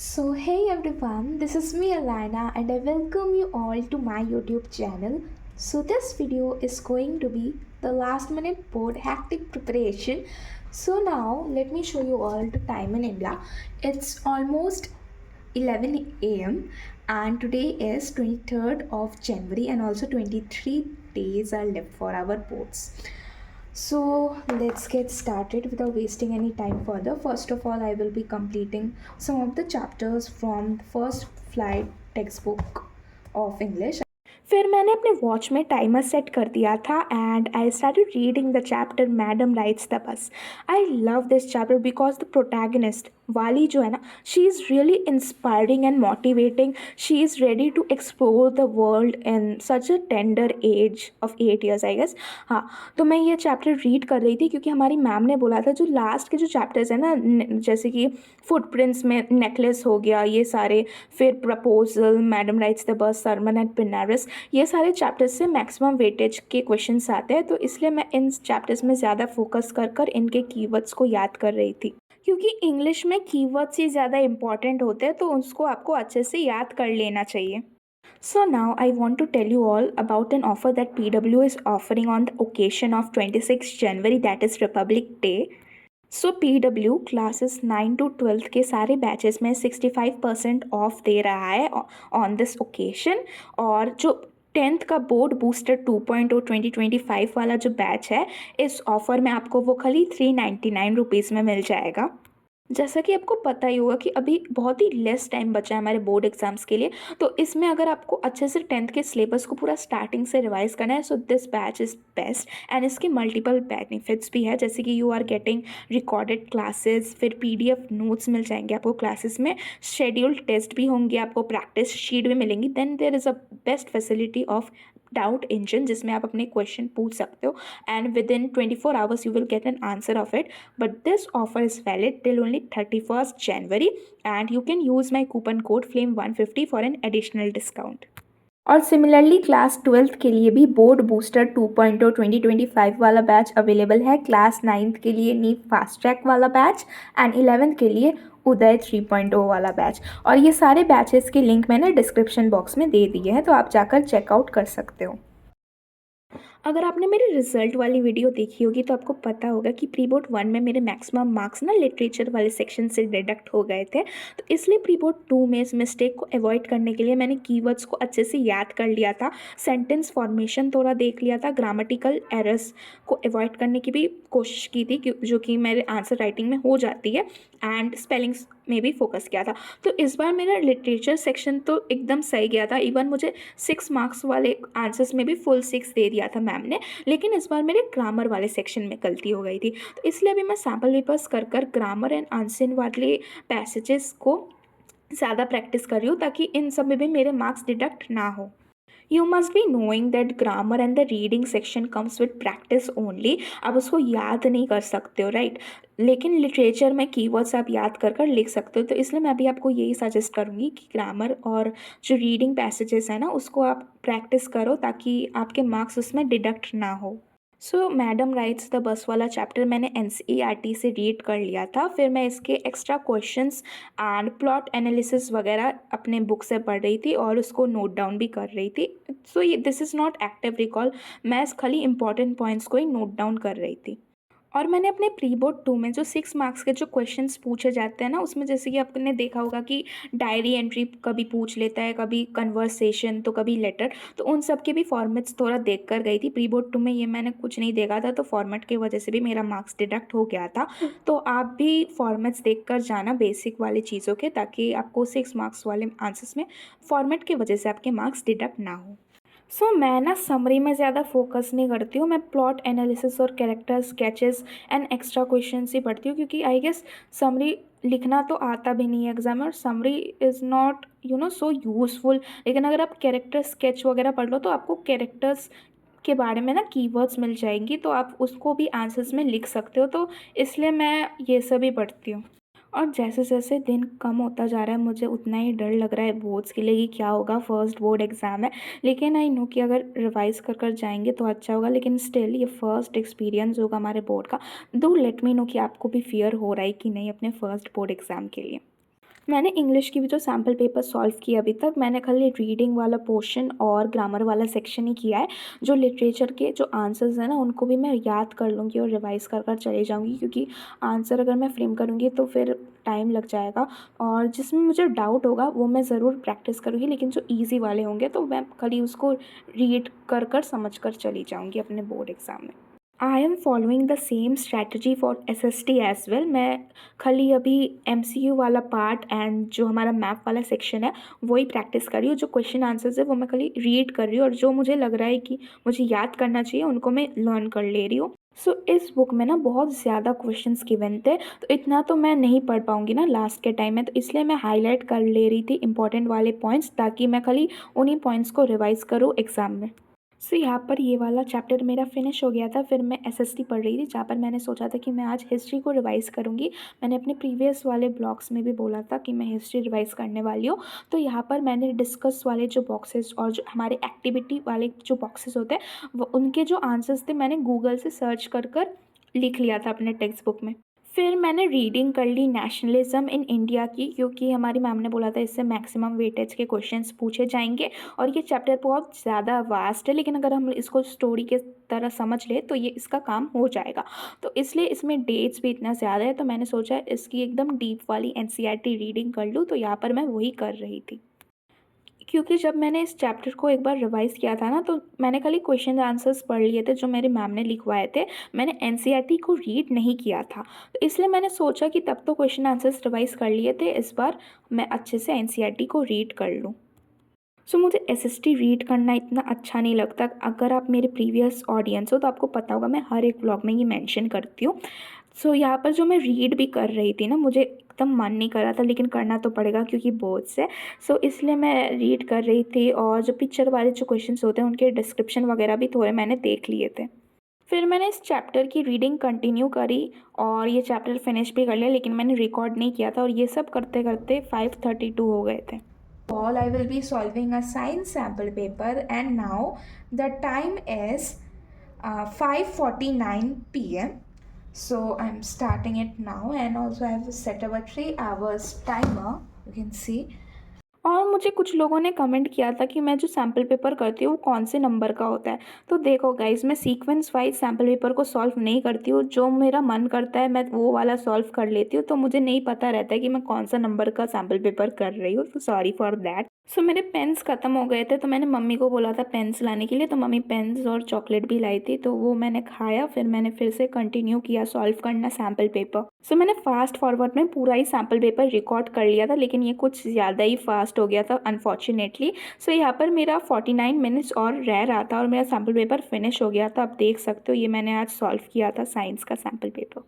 So, hey everyone, this is me Alina and I welcome you all to my YouTube channel. So, this video is going to be the last minute board hectic preparation. So, now let me show you all the time in India. It's almost 11 a.m. and today is 23rd of January and also 23 days are left for our boards. So let's get started without wasting any time further. First of all, I will be completing some of the chapters from the first flight textbook of English. फिर मैंने अपने watch में timer set कर दिया था and I started reading the chapter madam rides the bus. I love this chapter because the protagonist वाली जो है ना, she is really inspiring and motivating. She is ready to explore the world in such a tender age of 8 years I guess. हाँ, तो मैं ये chapter read कर रही थी क्योंकि हमारी मैम ने बोला था जो लास्ट के जो चैप्टर्स हैं ना, जैसे कि फुटप्रिंट्स में नेकलेस हो गया, ये सारे, फिर प्रपोजल, मैडम राइट्स द बस, सरमन एट बनारस, ये सारे चैप्टर्स से मैक्सिमम वेटेज के क्वेश्चंस आते हैं. तो इसलिए मैं इन चैप्टर्स में ज़्यादा फोकस कर कर इनके कीवर्ड्स को याद कर रही थी, क्योंकि इंग्लिश में कीवर्ड्स ही ज़्यादा इंपॉर्टेंट होते हैं, तो उसको आपको अच्छे से याद कर लेना चाहिए. So now I want to tell you all about an offer that PW is offering on the occasion of 26 January, that is Republic Day. So PW classes 9 to 12 के सारे बैचेस में 65% ऑफ दे रहा है ऑन दिस ओकेशन. और जो 10th का board booster 2.0 2025 वाला जो बैच है, इस ऑफ़र में आपको वो खाली 399 रुपीज़ में मिल जाएगा. जैसा कि आपको पता ही होगा कि अभी बहुत ही लेस टाइम बचा है हमारे बोर्ड एग्जाम्स के लिए, तो इसमें अगर आपको अच्छे से 10th के सिलेबस को पूरा स्टार्टिंग से रिवाइज करना है, so this batch is best. And इसके मल्टीपल बेनिफिट्स भी है, जैसे कि you are getting recorded classes, फिर PDF नोट्स मिल जाएंगे आपको क्लासेस में, शेड्यूल्ड टेस्ट भी होंगे, आपको प्रैक्टिस शीट भी मिलेंगी. Then there is a best facility of doubt engine, जिसमें आप अपने क्वेश्चन पूछ सकते हो and within 24 hours you will get an answer of it. But this offer is valid till only 31st January and you can use my coupon code FLAME150 for an additional discount. और similarly class 12th के लिए भी board booster 2.0 2025 वाला batch available है. Class 9th के लिए NEET fast track वाला batch and 11th के लिए उदय 3.0 वाला बैच. और ये सारे बैचेस के लिंक मैंने डिस्क्रिप्शन बॉक्स में दे दिए हैं, तो आप जाकर चेकआउट कर सकते हो. अगर आपने मेरे रिजल्ट वाली वीडियो देखी होगी तो आपको पता होगा कि प्री बोर्ड 1 में मेरे मैक्सिमम मार्क्स ना लिटरेचर वाले सेक्शन से डिडक्ट हो गए थे. तो इसलिए प्री बोर्ड 2 में इस मिस्टेक को अवॉइड करने के लिए मैंने कीवर्ड्स को अच्छे से याद कर लिया था, सेंटेंस फॉर्मेशन थोड़ा देख लिया था, ग्रामेटिकल एरर्स को अवॉइड करने की भी कोशिश की थी जो कि मेरे आंसर राइटिंग में हो जाती है, एंड स्पेलिंग्स में भी फोकस किया था. तो इस बार मेरा लिटरेचर सेक्शन तो एकदम सही गया था. इवन मुझे 6 मार्क्स वाले आंसर्स में भी फुल 6 दे दिया था मैम ने. लेकिन इस बार मेरे ग्रामर वाले सेक्शन में गलती हो गई थी, तो इसलिए अभी मैं सैम्पल पेपर्स कर कर ग्रामर एंड आंसर वाले पैसेजेस को ज़्यादा प्रैक्टिस कर रही हूँ, ताकि इन सब में भी मेरे मार्क्स डिडक्ट ना हो. You must be knowing that grammar and the reading section comes with practice only. आप उसको याद नहीं कर सकते हो, राइट. लेकिन लिटरेचर में कीवर्ड्स आप याद कर कर लिख सकते हो. तो इसलिए मैं भी आपको यही सजेस्ट करूँगी कि ग्रामर और जो रीडिंग पैसेजेस है ना, उसको आप प्रैक्टिस करो ताकि आपके मार्क्स उसमें डिडक्ट ना हो. सो मैडम राइट्स द बस वाला चैप्टर मैंने NCERT से रीड कर लिया था. फिर मैं इसके extra questions and plot analysis वगैरह अपने बुक से पढ़ रही थी और उसको नोट डाउन भी कर रही थी. सो ये this is not active recall, मैं खाली इंपॉर्टेंट पॉइंट्स को ही नोट डाउन कर रही थी. और मैंने अपने प्री बोर्ड 2 में जो 6 मार्क्स के जो क्वेश्चंस पूछे जाते हैं ना, उसमें जैसे कि आपने देखा होगा कि डायरी एंट्री कभी पूछ लेता है, कभी कन्वर्सेशन, तो कभी लेटर, तो उन सब के भी फॉर्मेट्स थोड़ा देख कर गई थी. प्री बोर्ड 2 में ये मैंने कुछ नहीं देखा था, तो फॉर्मेट की वजह से भी मेरा मार्क्स डिडक्ट हो गया था. तो आप भी फॉर्मेट्स देख कर जाना बेसिक वाली चीज़ों के, ताकि आपको 6 मार्क्स वाले आंसर्स में फॉर्मेट की वजह से आपके मार्क्स डिडक्ट ना हो. मैं ना समरी में ज़्यादा फोकस नहीं करती हूँ. मैं प्लॉट एनालिसिस और character sketches and extra questions ही पढ़ती हूँ, क्योंकि आई गेस समरी लिखना तो आता भी नहीं है एग्जाम में, और summary is not so useful. लेकिन अगर आप कैरेक्टर स्केच वगैरह पढ़ लो तो आपको कैरेक्टर्स के बारे में ना कीवर्ड्स मिल जाएंगी, तो आप उसको भी आंसर्स में लिख सकते हो. तो इसलिए मैं ये सब ही पढ़ती हूँ. और जैसे जैसे दिन कम होता जा रहा है, मुझे उतना ही डर लग रहा है बोर्ड्स के लिए कि क्या होगा, फर्स्ट बोर्ड एग्ज़ाम है. लेकिन आई नो कि अगर रिवाइज कर कर जाएंगे तो अच्छा होगा. लेकिन स्टिल ये फर्स्ट एक्सपीरियंस होगा हमारे बोर्ड का. डू लेट मी नो कि आपको भी फियर हो रहा है कि नहीं अपने फर्स्ट बोर्ड एग्ज़ाम के लिए. मैंने इंग्लिश की भी जो सैम्पल पेपर सॉल्व किया अभी तक, मैंने खाली रीडिंग वाला पोर्शन और ग्रामर वाला सेक्शन ही किया है। जो लिटरेचर के जो आंसर्स हैं ना, उनको भी मैं याद कर लूँगी और रिवाइज़ कर कर चली जाऊँगी, क्योंकि आंसर अगर मैं फ्रेम करूँगी तो फिर टाइम लग जाएगा, और जिसमें मुझे डाउट होगा वो मैं ज़रूर प्रैक्टिस करूँगी, लेकिन जो ईज़ी वाले होंगे तो मैं खाली उसको रीड कर कर समझ कर चली जाऊँगी अपने बोर्ड एग्ज़ाम में। I am following the same strategy for SST as well. मैं खाली अभी MCQ वाला पार्ट एंड जो हमारा मैप वाला सेक्शन है वही प्रैक्टिस कर रही हूँ। जो क्वेश्चन आंसर्स है वो मैं खाली रीड कर रही हूँ, और जो मुझे लग रहा है कि मुझे याद करना चाहिए उनको मैं लर्न कर ले रही हूँ। सो इस बुक में ना बहुत ज़्यादा क्वेश्चंस गिवन थे, तो इतना तो मैं नहीं पढ़ पाऊँगी ना लास्ट के टाइम में, तो इसलिए मैं हाईलाइट कर ले रही थी इंपॉर्टेंट वाले पॉइंट्स, ताकि मैं खाली उन्हीं पॉइंट्स को रिवाइज़ करूँ एग्ज़ाम में। सो यहाँ पर ये वाला चैप्टर मेरा फिनिश हो गया था। फिर मैं SST पढ़ रही थी, जहाँ पर मैंने सोचा था कि मैं आज हिस्ट्री को रिवाइज़ करूँगी। मैंने अपने प्रीवियस वाले ब्लॉग्स में भी बोला था कि मैं हिस्ट्री रिवाइज़ करने वाली हूँ। तो यहाँ पर मैंने डिस्कस वाले जो बॉक्सेस और जो हमारे एक्टिविटी वाले जो बॉक्सेस होते हैं, वो उनके जो आंसर्स थे मैंने गूगल से सर्च कर कर लिख लिया था अपने टेक्स्ट बुक में। फिर मैंने रीडिंग कर ली नेशनलिज्म इन इंडिया की, क्योंकि हमारी मैम ने बोला था इससे मैक्सिमम वेटेज के क्वेश्चंस पूछे जाएंगे, और ये चैप्टर बहुत ज़्यादा वास्ट है, लेकिन अगर हम इसको स्टोरी के तरह समझ ले तो ये इसका काम हो जाएगा। तो इसलिए इसमें डेट्स भी इतना ज़्यादा है, तो मैंने सोचा इसकी एकदम डीप वाली NCERT रीडिंग कर लूँ, तो यहाँ पर मैं वही कर रही थी। क्योंकि जब मैंने इस चैप्टर को एक बार रिवाइज़ किया था ना, तो मैंने खाली क्वेश्चन आंसर्स पढ़ लिए थे जो मेरी मैम ने लिखवाए थे। मैंने NCERT को रीड नहीं किया था, तो इसलिए मैंने सोचा कि तब तो क्वेश्चन आंसर्स रिवाइज़ कर लिए थे, इस बार मैं अच्छे से NCERT को रीड कर लूँ। सो मुझे SST रीड करना इतना अच्छा नहीं लगता। अगर आप मेरे प्रीवियस ऑडियंस हो तो आपको पता होगा, मैं हर एक व्लॉग में ये मेंशन करती हूँ। सो यहाँ पर जो मैं रीड भी कर रही थी ना, मुझे एकदम मन नहीं कर रहा था, लेकिन करना तो पड़ेगा क्योंकि बोर्ड्स है। सो इसलिए मैं रीड कर रही थी, और जो पिक्चर वाले जो क्वेश्चंस होते हैं उनके डिस्क्रिप्शन वगैरह भी थोड़े मैंने देख लिए थे। फिर मैंने इस चैप्टर की रीडिंग कंटिन्यू करी और ये चैप्टर फिनिश भी कर लिया, लेकिन मैंने रिकॉर्ड नहीं किया था, और ये सब करते करते 5:32 हो गए थे। All I will be solving a science sample paper, and now the time is 5:49 p.m. So I'm starting it now, and also I have set up a 3 hours timer, you can see. और मुझे कुछ लोगों ने comment किया था कि मैं जो सैम्पल पेपर करती हूँ वो कौन से नंबर का होता है। तो देखो गाइज़, मैं सीक्वेंस वाइज सैम्पल पेपर को सॉल्व नहीं करती हूँ। जो मेरा मन करता है मैं वो वाला सॉल्व कर लेती हूँ, तो मुझे नहीं पता रहता है कि मैं कौन सा नंबर का सैम्पल पेपर कर रही हूँ, तो सॉरी फॉर दैट। सो मेरे पेन्स ख़त्म हो गए थे, तो मैंने मम्मी को बोला था पेन्स लाने के लिए, तो मम्मी पेन्स और चॉकलेट भी लाई थी, तो वो मैंने खाया। फिर मैंने फिर से कंटिन्यू किया सॉल्व करना सैम्पल पेपर। सो मैंने फास्ट फॉरवर्ड में पूरा ही सैम्पल पेपर रिकॉर्ड कर लिया था, लेकिन ये कुछ ज़्यादा ही फास्ट हो गया था अनफॉर्चुनेटली। सो यहाँ पर मेरा 49 मिनट्स और रह रहा था और मेरा सैम्पल पेपर फिनिश हो गया था। आप देख सकते हो ये मैंने आज सॉल्व किया था साइंस का सैम्पल पेपर।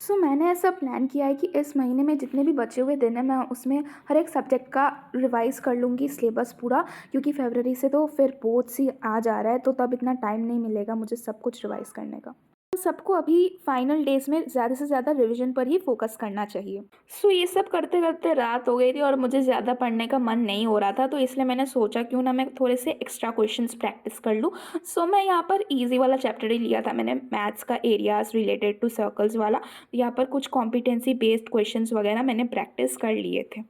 सो मैंने ऐसा प्लान किया है कि इस महीने में जितने भी बचे हुए दिन हैं मैं उसमें हर एक सब्जेक्ट का रिवाइज़ कर लूँगी सिलेबस पूरा, क्योंकि फरवरी से तो फिर बोर्ड्स ही आ जा रहा है, तो तब इतना टाइम नहीं मिलेगा मुझे सब कुछ रिवाइज़ करने का। सबको अभी फाइनल डेज में ज़्यादा से ज़्यादा रिवीजन पर ही फोकस करना चाहिए। सो ये सब करते करते रात हो गई थी और मुझे ज़्यादा पढ़ने का मन नहीं हो रहा था, तो इसलिए मैंने सोचा क्यों ना मैं थोड़े से एक्स्ट्रा क्वेश्चंस प्रैक्टिस कर लूँ। सो मैं यहाँ पर इजी वाला चैप्टर ही लिया था मैंने, मैथ्स का एरियाज रिलेटेड टू सर्कल्स वाला। यहाँ पर कुछ कॉम्पिटेंसी बेस्ड क्वेश्चंस वगैरह मैंने प्रैक्टिस कर लिए थे।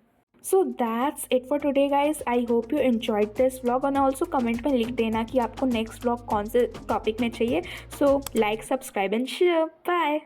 So that's it for today guys. I hope you enjoyed this vlog, और ऑल्सो कमेंट में लिख देना कि आपको नेक्स्ट व्लॉग कौन से टॉपिक में चाहिए। So like, subscribe and share. Bye.